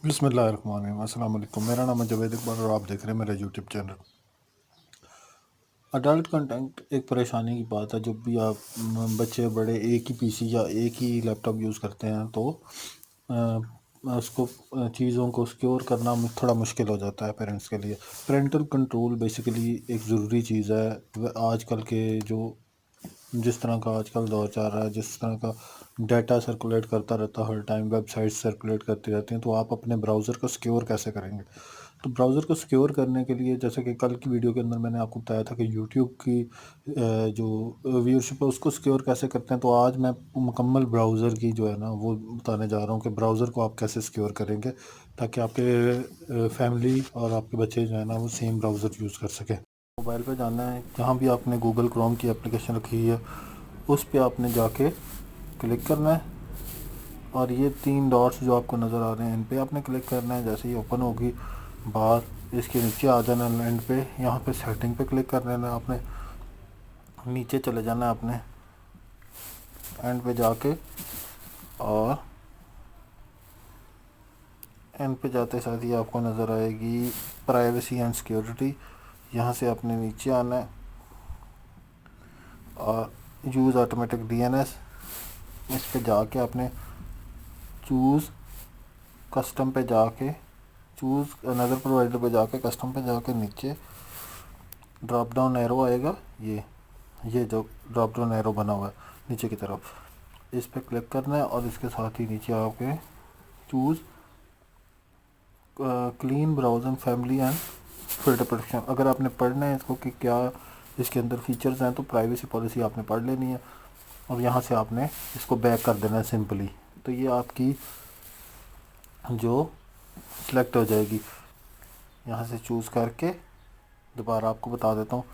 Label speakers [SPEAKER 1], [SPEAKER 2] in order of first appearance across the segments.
[SPEAKER 1] बिस्मिल्लाहिर्रहमानिर्रहीम। अस्सलाम वालेकुम। मेरा नाम है जवेद इकबाल और आप देख रहे हैं मेरा यूट्यूब चैनल। अडल्ट कंटेंट एक परेशानी की बात है। जब भी आप बच्चे बड़े एक ही पीसी या एक ही लैपटॉप यूज़ करते हैं तो उसको चीज़ों को सिक्योर करना थोड़ा मुश्किल हो जाता है पेरेंट्स के लिए। पेरेंटल कंट्रोल बेसिकली एक ज़रूरी चीज़ है। आजकल के जो जिस तरह का आजकल दौर चल रहा है, जिस तरह का डाटा सर्कुलेट करता रहता है हर टाइम, वेबसाइट सर्कुलेट करती रहती हैं, तो आप अपने ब्राउज़र को सिक्योर कैसे करेंगे? तो ब्राउज़र को सिक्योर करने के लिए, जैसे कि कल की वीडियो के अंदर मैंने आपको बताया था कि यूट्यूब की जो व्यूअरशिप है उसको सिक्योर कैसे करते हैं, तो आज मैं मुकम्मल ब्राउज़र की जो है ना वो बताने जा रहा हूँ कि ब्राउज़र को आप कैसे सिक्योर करेंगे ताकि आपके फैमिली और आपके बच्चे जो है ना वो सेम ब्राउज़र यूज़ कर सकें। मोबाइल पे जाना है, जहाँ भी आपने गूगल क्रोम की एप्लीकेशन रखी है उस पे आपने जाके क्लिक करना है और ये 3 डॉट्स जो आपको नज़र आ रहे हैं इन पे आपने क्लिक करना है। जैसे ही ओपन होगी बार इसके नीचे आ जाना है एंड पे, यहाँ पे सेटिंग पे क्लिक कर लेना है आपने। नीचे चले जाना है आपने एंड पे जाके और एंड पे जाते साथ ही आपको नज़र आएगी प्राइवेसी एंड सिक्योरिटी। यहाँ से आपने नीचे आना है और यूज़ ऑटोमेटिक डीएनएस, इस पे जाके आपने चूज़ कस्टम पे जाके चूज़ अनदर प्रोवाइडर पे जाके कस्टम पे जाके नीचे ड्रॉप डाउन एरो आएगा। ये जो ड्रॉप डाउन एरो बना हुआ है नीचे की तरफ, इस पे क्लिक करना है और इसके साथ ही नीचे आके choose clean browser family and filter protection. अगर आपने पढ़ना है इसको कि क्या इसके अंदर फीचर्स हैं तो प्राइवेसी पॉलिसी आपने पढ़ लेनी है और यहाँ से आपने इसको बैक कर देना है सिंपली। तो ये आपकी जो सिलेक्ट हो जाएगी। यहाँ से चूज़ करके दोबारा आपको बता देता हूँ,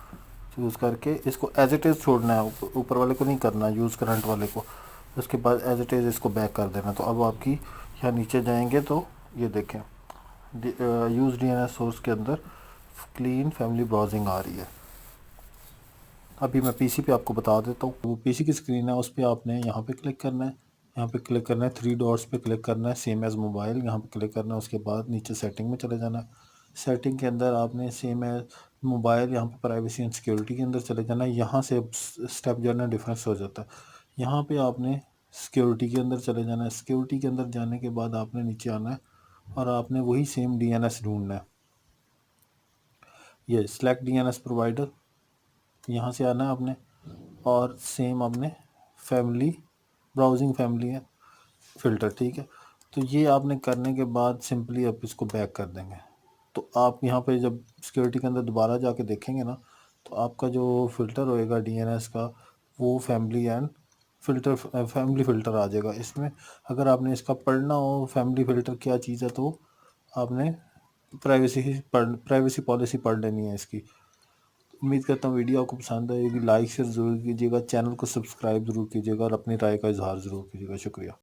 [SPEAKER 1] चूज़ करके इसको एज इट इज़ छोड़ना है, ऊपर वाले को नहीं करना, यूज़ करंट वाले को। उसके बाद एज इट इज़ इसको बैक कर देना। तो अब आपकी यहाँ नीचे जाएंगे तो ये देखें यूज़ डीएनएस सोर्स के अंदर क्लीन फैमिली ब्राउजिंग आ रही है। अभी मैं पीसी पे आपको बता देता हूँ। वो पीसी की स्क्रीन है, उस पर आपने यहाँ पे क्लिक करना है, यहाँ पे क्लिक करना है, 3 डॉट्स पे क्लिक करना है, सेम एज़ मोबाइल यहाँ पे क्लिक करना है। उसके बाद नीचे सेटिंग में चले जाना है। सेटिंग के अंदर आपने सेम एज़ मोबाइल यहाँ पे प्राइवेसी एंड सिक्योरिटी के अंदर चले जाना है। यहाँ से स्टेप जो है ना डिफरेंस हो जाता है। यहाँ पे आपने सिक्योरिटी के अंदर चले जाना है। सिक्योरिटी के अंदर जाने के बाद आपने नीचे आना है और आपने वही सेम डीएनएस ढूंढना है। ये सेलेक्ट डीएनएस प्रोवाइडर, यहाँ से आना है आपने और सेम आपने फैमिली ब्राउजिंग फैमिली है फ़िल्टर, ठीक है। तो ये आपने करने के बाद सिंपली आप इसको बैक कर देंगे। तो आप यहाँ पे जब सिक्योरिटी के अंदर दोबारा जाके देखेंगे ना तो आपका जो फ़िल्टर होएगा डीएनएस का वो family and filter family filter आ जाएगा। इसमें अगर आपने इसका पढ़ना हो फैमिली फ़िल्टर क्या चीज़ है तो आपने प्राइवेसी पॉलिसी पढ़ लेनी है इसकी। उम्मीद करता हूँ वीडियो आपको पसंद आएगी। लाइक शेयर ज़रूर कीजिएगा, चैनल को सब्सक्राइब ज़रूर कीजिएगा और अपनी राय का इजहार ज़रूर कीजिएगा। शुक्रिया।